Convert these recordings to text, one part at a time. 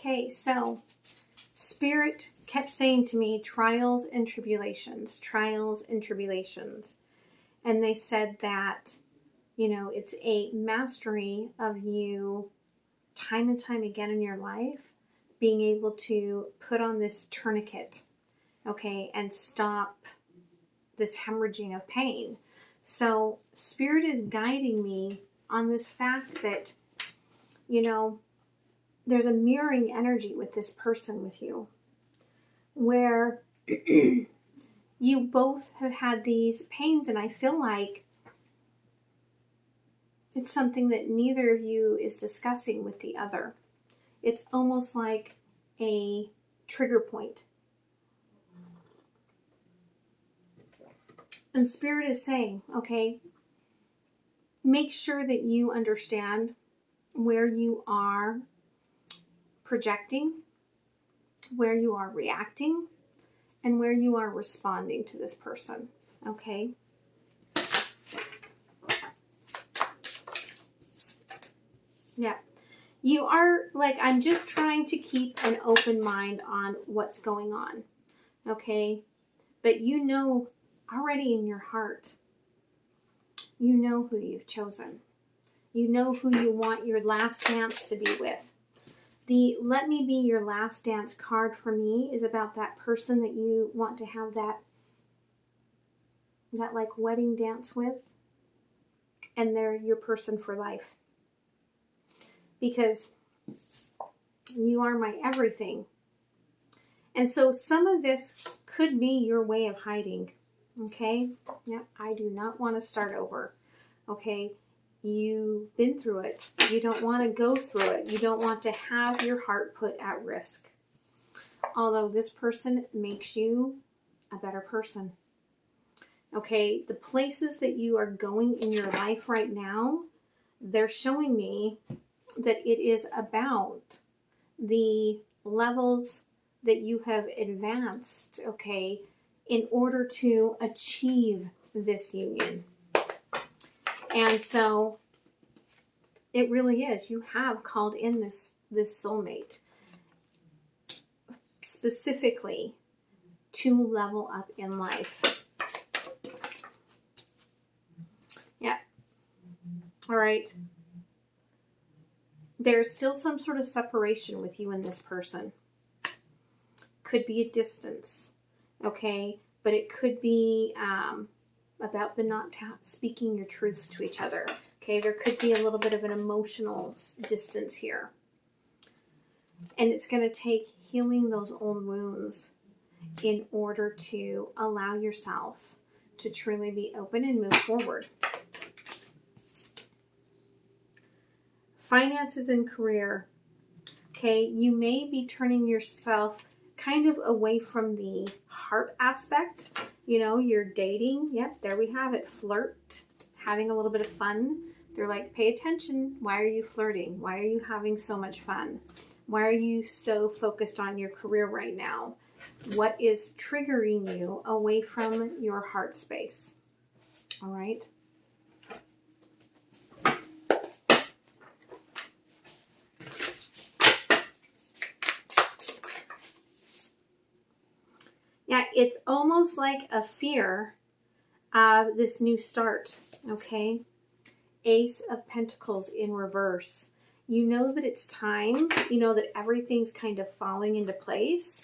Okay, so Spirit kept saying to me, trials and tribulations, trials and tribulations. And they said that, you know, it's a mastery of you time and time again in your life being able to put on this tourniquet, okay, and stop this hemorrhaging of pain. So Spirit is guiding me on this fact that, you know, there's a mirroring energy with this person with you, where you both have had these pains, and I feel like it's something that neither of you is discussing with the other. It's almost like a trigger point. And Spirit is saying, okay, make sure that you understand where you are projecting, where you are reacting, and where you are responding to this person, okay? Yeah. You are, like, I'm just trying to keep an open mind on what's going on, okay? But you know already in your heart, you know who you've chosen. You know who you want your last dance to be with. The Let Me Be Your Last Dance card for me is about that person that you want to have that like wedding dance with, and they're your person for life. Because you are my everything. And so some of this could be your way of hiding. Okay? Yeah, I do not want to start over. Okay? You've been through it. You don't want to go through it. You don't want to have your heart put at risk. Although this person makes you a better person. Okay? The places that you are going in your life right now, they're showing me that it is about the levels that you have advanced, okay, in order to achieve this union. And so it really is. You have called in this soulmate specifically to level up in life. Yeah. All right. There's still some sort of separation with you and this person. Could be a distance, okay? But it could be about the not speaking your truths to each other, okay? There could be a little bit of an emotional distance here. And it's going to take healing those old wounds in order to allow yourself to truly be open and move forward. Finances and career. Okay, you may be turning yourself kind of away from the heart aspect. You know, you're dating. Yep, there we have it. Flirt, having a little bit of fun. They're like, pay attention. Why are you flirting? Why are you having so much fun? Why are you so focused on your career right now? What is triggering you away from your heart space? All right. Yeah, it's almost like a fear of this new start, okay? Ace of Pentacles in reverse. You know that it's time. You know that everything's kind of falling into place.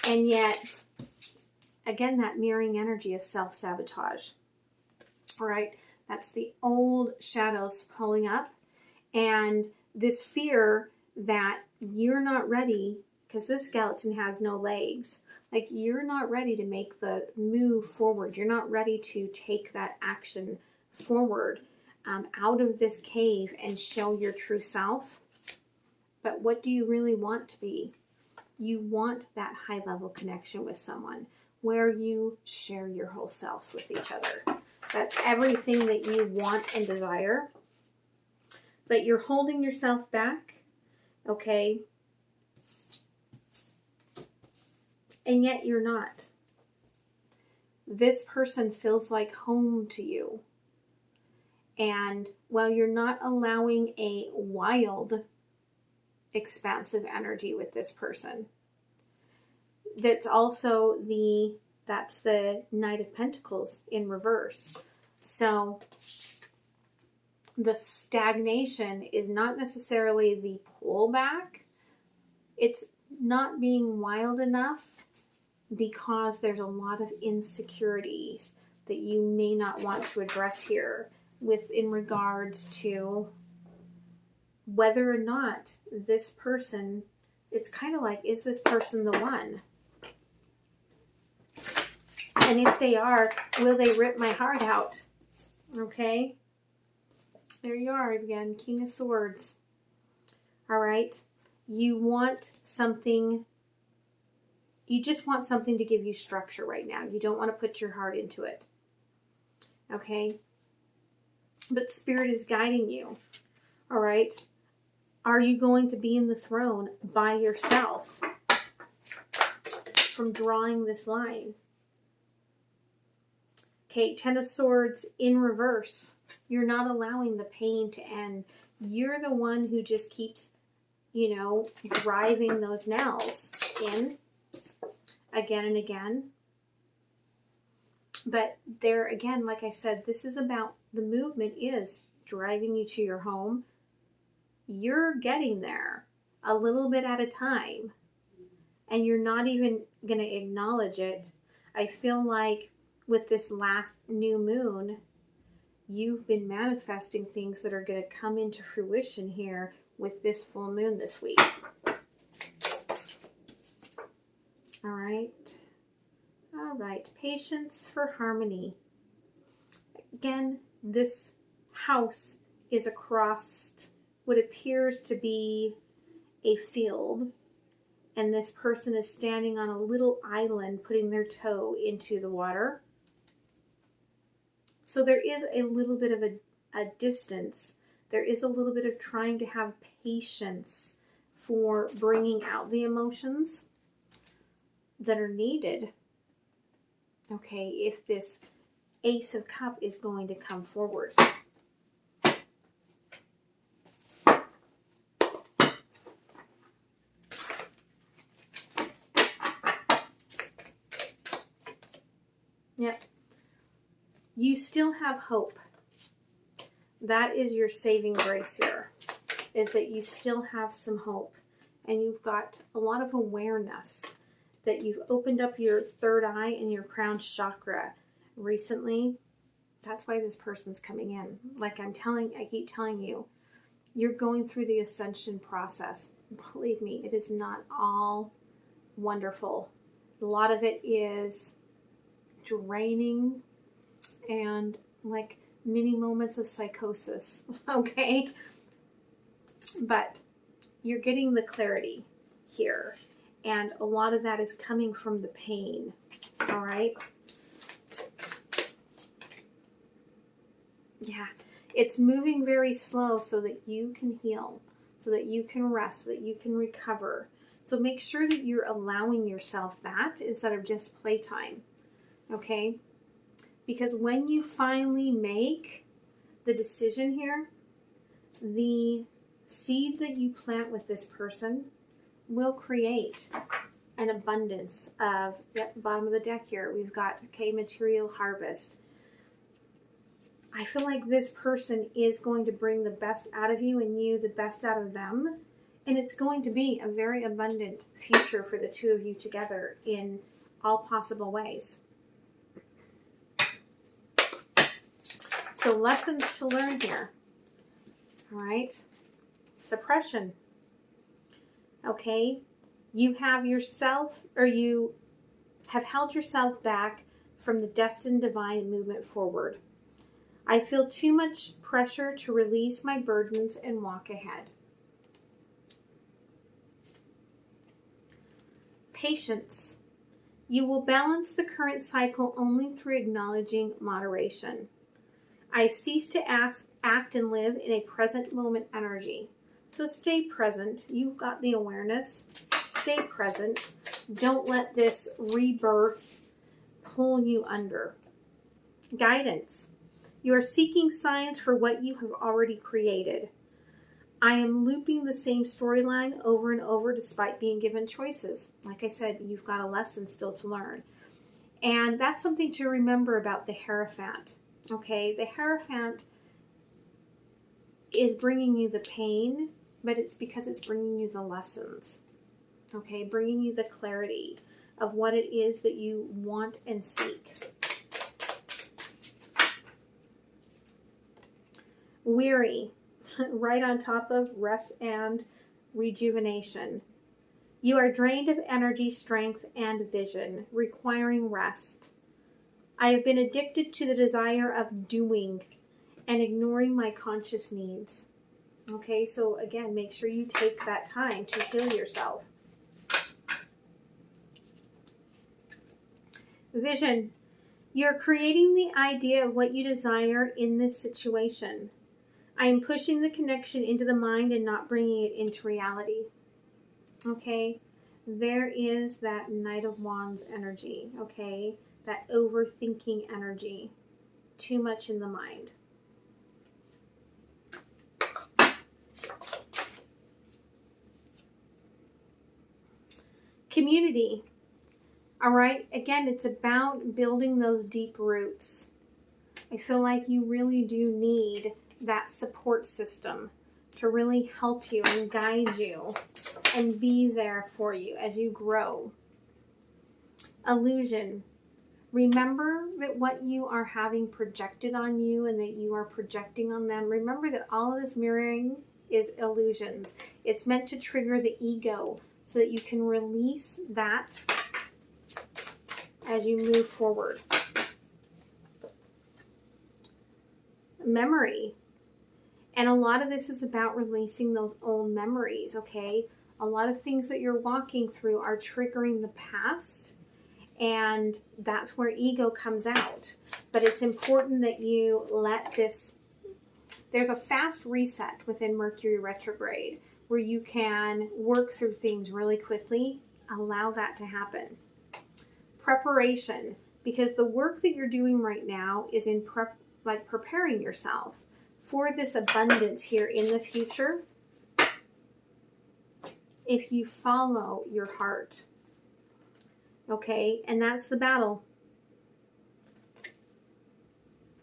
And yet, again, that mirroring energy of self-sabotage. All right? That's the old shadows pulling up. And this fear that you're not ready, because this skeleton has no legs. Like, you're not ready to make the move forward. You're not ready to take that action forward out of this cave and show your true self. But what do you really want to be? You want that high-level connection with someone where you share your whole selves with each other. That's everything that you want and desire. But you're holding yourself back, okay? And yet you're not. This person feels like home to you. And while you're not allowing a wild expansive energy with this person. That's also that's the Knight of Pentacles in reverse. So the stagnation is not necessarily the pullback. It's not being wild enough because there's a lot of insecurities that you may not want to address here in regards to whether or not this person, it's kind of like, is this person the one? And if they are, will they rip my heart out? Okay. There you are again, King of Swords. All right. You want something, you just want something to give you structure right now. You don't want to put your heart into it. Okay. But Spirit is guiding you. All right. Are you going to be in the throne by yourself from drawing this line? Okay, Ten of Swords in reverse. You're not allowing the pain to end. You're the one who just keeps, driving those nails in again and again. But there again, like I said, this is about, the movement is driving you to your home. You're getting there a little bit at a time. And you're not even going to acknowledge it. I feel like with this last new moon, you've been manifesting things that are going to come into fruition here with this full moon this week. All right. All right. Patience for harmony. Again, this house is across what appears to be a field. And this person is standing on a little island, putting their toe into the water. So there is a little bit of a distance. There is a little bit of trying to have patience for bringing out the emotions that are needed. Okay, if this Ace of Cups is going to come forward. Yep. You still have hope. That is your saving grace here, is that you still have some hope. And you've got a lot of awareness that you've opened up your third eye and your crown chakra recently. That's why this person's coming in. Like I keep telling you, you're going through the ascension process. Believe me, it is not all wonderful. A lot of it is draining and like mini moments of psychosis, okay? But you're getting the clarity here, and a lot of that is coming from the pain, all right? Yeah, it's moving very slow so that you can heal, so that you can rest, so that you can recover. So make sure that you're allowing yourself that instead of just playtime, okay? Because when you finally make the decision here, the seed that you plant with this person will create an abundance of, at the bottom of the deck here, we've got, okay, material harvest. I feel like this person is going to bring the best out of you and you the best out of them. And it's going to be a very abundant future for the two of you together in all possible ways. So lessons to learn here. All right. Suppression. Okay. You have yourself, or you have held yourself back from the destined divine movement forward. I feel too much pressure to release my burdens and walk ahead. Patience. You will balance the current cycle only through acknowledging moderation. I've ceased to act and live in a present moment energy. So stay present. You've got the awareness. Stay present. Don't let this rebirth pull you under. Guidance. You are seeking signs for what you have already created. I am looping the same storyline over and over despite being given choices. Like I said, you've got a lesson still to learn. And that's something to remember about the Hierophant. Okay, the Hierophant is bringing you the pain, but it's because it's bringing you the lessons. Okay, bringing you the clarity of what it is that you want and seek. Weary, right on top of rest and rejuvenation. You are drained of energy, strength, and vision, requiring rest. I have been addicted to the desire of doing and ignoring my conscious needs. Okay, so again, make sure you take that time to heal yourself. Vision. You're creating the idea of what you desire in this situation. I am pushing the connection into the mind and not bringing it into reality. Okay, there is that Knight of Wands energy, okay, that overthinking energy, too much in the mind. Community, all right, again, it's about building those deep roots. I feel like you really do need that support system to really help you and guide you and be there for you as you grow. Illusion. Remember that what you are having projected on you and that you are projecting on them. Remember that all of this mirroring is illusions. It's meant to trigger the ego so that you can release that as you move forward. Memory. And a lot of this is about releasing those old memories, okay? A lot of things that you're walking through are triggering the past, and that's where ego comes out. But it's important that you let this... There's a fast reset within Mercury Retrograde where you can work through things really quickly. Allow that to happen. Preparation, because the work that you're doing right now is in preparing yourself for this abundance here in the future if you follow your heart. Okay, and that's the battle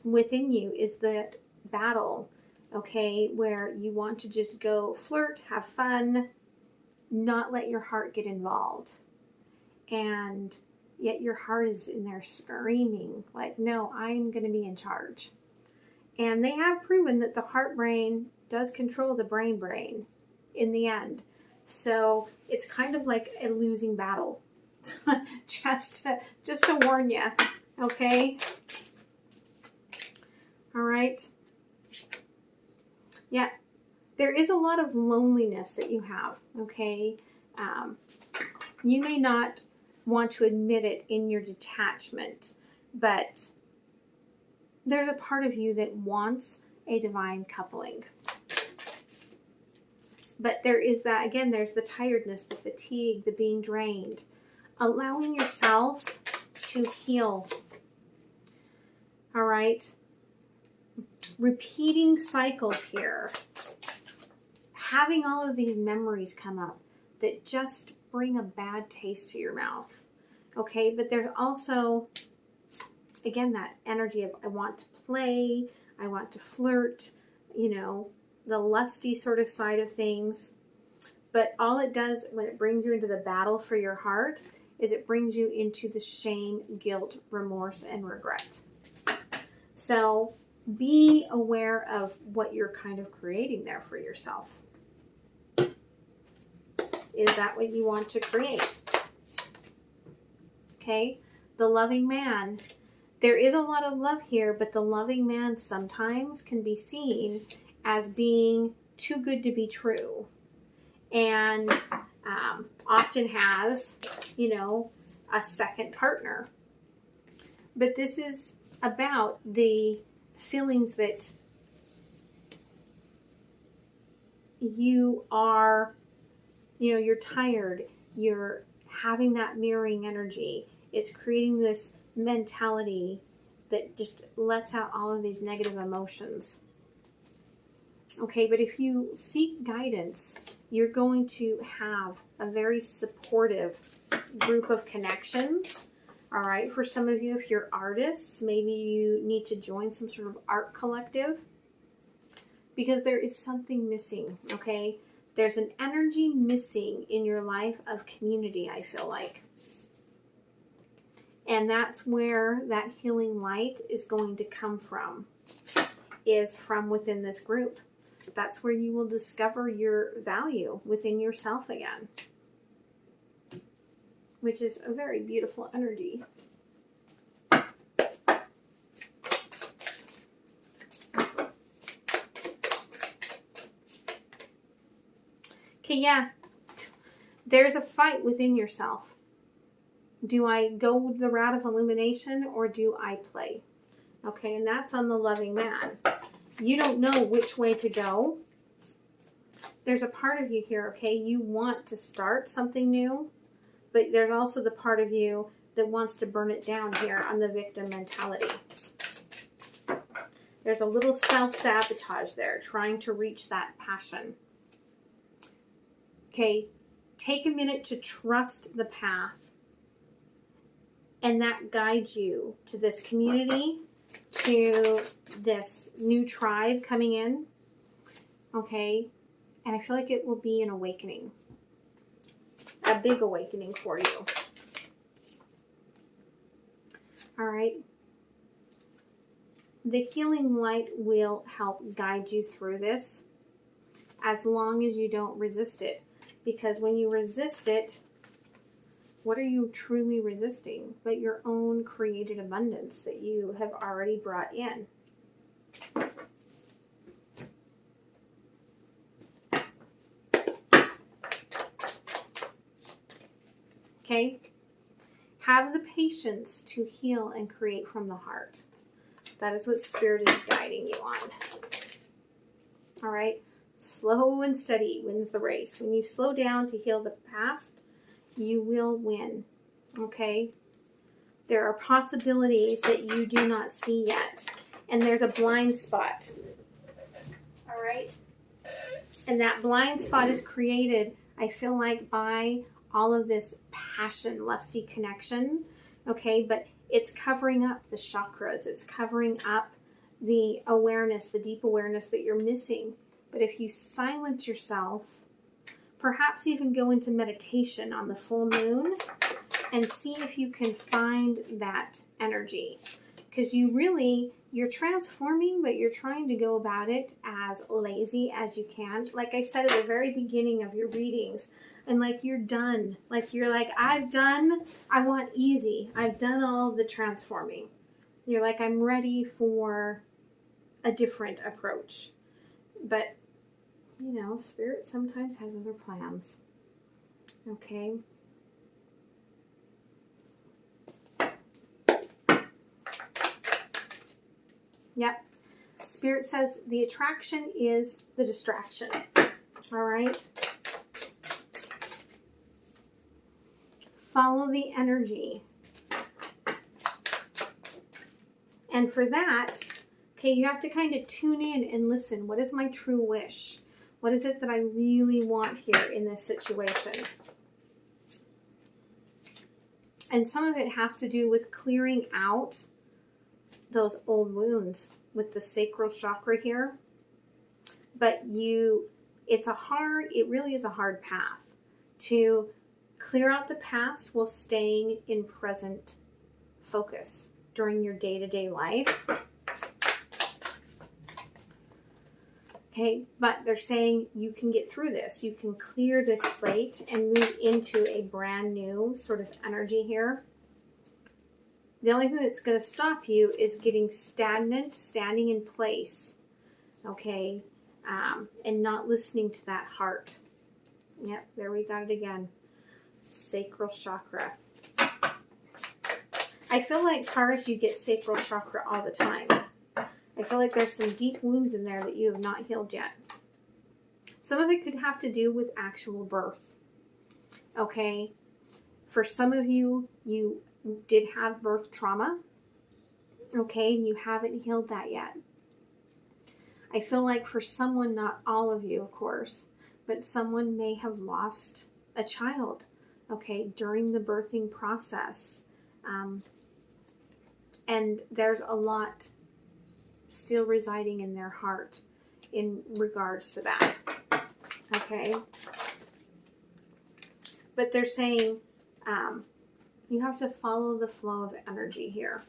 within you, is that battle, okay, where you want to just go flirt, have fun, not let your heart get involved. And yet your heart is in there screaming like, no, I'm going to be in charge. And they have proven that the heart brain does control the brain in the end. So it's kind of like a losing battle. just to warn you, okay? All right. Yeah, there is a lot of loneliness that you have, okay? You may not want to admit it in your detachment, but there's a part of you that wants a divine coupling. But there is that, again, there's the tiredness, the fatigue, the being drained. Allowing yourself to heal. All right? Repeating cycles here. Having all of these memories come up that just bring a bad taste to your mouth. Okay? But there's also, again, that energy of I want to play, I want to flirt, you know, the lusty sort of side of things. But all it does when it brings you into the battle for your heart is it brings you into the shame, guilt, remorse, and regret. So be aware of what you're kind of creating there for yourself. Is that what you want to create? Okay, the loving man. There is a lot of love here, but the loving man sometimes can be seen as being too good to be true. And often has, you know, a second partner. But this is about the feelings that you are, you know, you're tired, you're having that mirroring energy. It's creating this mentality that just lets out all of these negative emotions. Okay, but if you seek guidance, you're going to have a very supportive group of connections. All right, for some of you, if you're artists, maybe you need to join some sort of art collective because there is something missing, okay? There's an energy missing in your life of community, I feel like. And that's where that healing light is going to come from, is from within this group. That's where you will discover your value within yourself again, which is a very beautiful energy. Okay, yeah, there's a fight within yourself. Do I go the route of illumination or do I play? Okay, and that's on the loving man. You don't know which way to go. There's a part of you here, okay, you want to start something new, but there's also the part of you that wants to burn it down here on the victim mentality. There's a little self-sabotage there, trying to reach that passion. Okay, take a minute to trust the path, and that guides you to this community, to this new tribe coming in. Okay, and I feel like it will be an awakening, a big awakening for you. All right. The healing light will help guide you through this as long as you don't resist it. Because when you resist it, what are you truly resisting but your own created abundance that you have already brought in? Okay? Have the patience to heal and create from the heart. That is what Spirit is guiding you on. All right? Slow and steady wins the race. When you slow down to heal the past, you will win. Okay? There are possibilities that you do not see yet. And there's a blind spot. All right? And that blind spot is created, I feel like, by all of this passion, lusty connection. Okay? But it's covering up the chakras. It's covering up the awareness, the deep awareness that you're missing. But if you silence yourself, perhaps even go into meditation on the full moon and see if you can find that energy. Because you're transforming, but you're trying to go about it as lazy as you can. Like I said at the very beginning of your readings, and like you're done. Like you're like, I want easy. I've done all the transforming. You're like, I'm ready for a different approach. But you know, Spirit sometimes has other plans. Okay? Yep. Spirit says the attraction is the distraction. All right? Follow the energy. And for that, okay, you have to kind of tune in and listen. What is my true wish? What is it that I really want here in this situation? And some of it has to do with clearing out those old wounds with the sacral chakra here. But it really is a hard path to clear out the past while staying in present focus during your day-to-day life. Okay, but they're saying you can get through this. You can clear this slate and move into a brand new sort of energy here. The only thing that's going to stop you is getting stagnant, standing in place, okay, and not listening to that heart. Yep, there we got it again. Sacral chakra. I feel like, Taurus, you get sacral chakra all the time. I feel like there's some deep wounds in there that you have not healed yet. Some of it could have to do with actual birth. Okay? For some of you, you did have birth trauma. Okay? And you haven't healed that yet. I feel like for someone, not all of you, of course, but someone may have lost a child, okay, during the birthing process. And there's a lot still residing in their heart in regards to that, okay? But they're saying you have to follow the flow of energy here,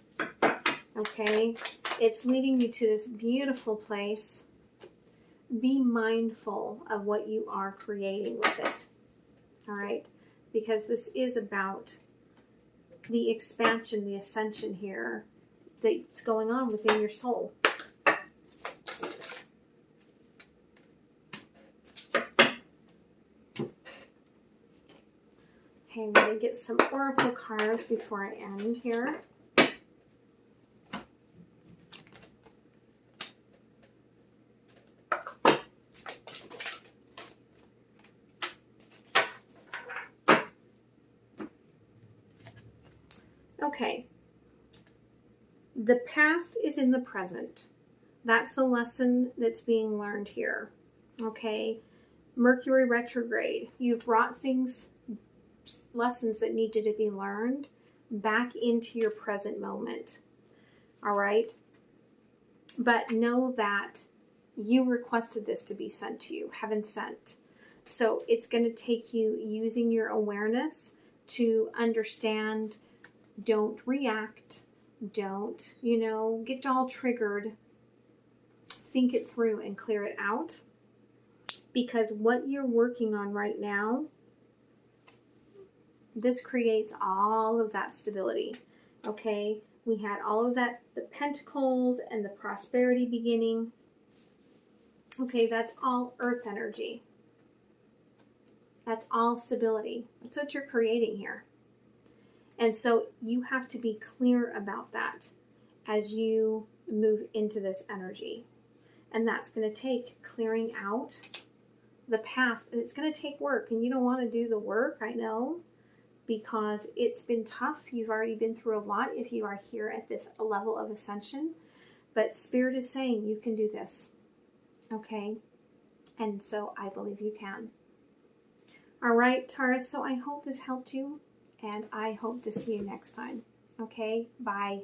okay? It's leading you to this beautiful place. Be mindful of what you are creating with it, all right? Because this is about the expansion, the ascension here that's going on within your soul. Okay, I'm going to get some oracle cards before I end here. Okay, the past is in the present. That's the lesson that's being learned here. Okay, Mercury Retrograde. You've brought things, lessons that needed to be learned back into your present moment. All right, but know that you requested this to be sent to you, heaven sent. So it's going to take you using your awareness to understand. Don't react. Don't, get all triggered. Think it through and clear it out. Because what you're working on right now, this creates all of that stability. Okay? We had all of that, the pentacles and the prosperity beginning. Okay, that's all earth energy. That's all stability. That's what you're creating here. And so you have to be clear about that as you move into this energy. And that's going to take clearing out the past. And it's going to take work. And you don't want to do the work, I know, because it's been tough. You've already been through a lot if you are here at this level of ascension. But Spirit is saying you can do this. Okay? And so I believe you can. All right, Taurus. So I hope this helped you. And I hope to see you next time. Okay? Bye.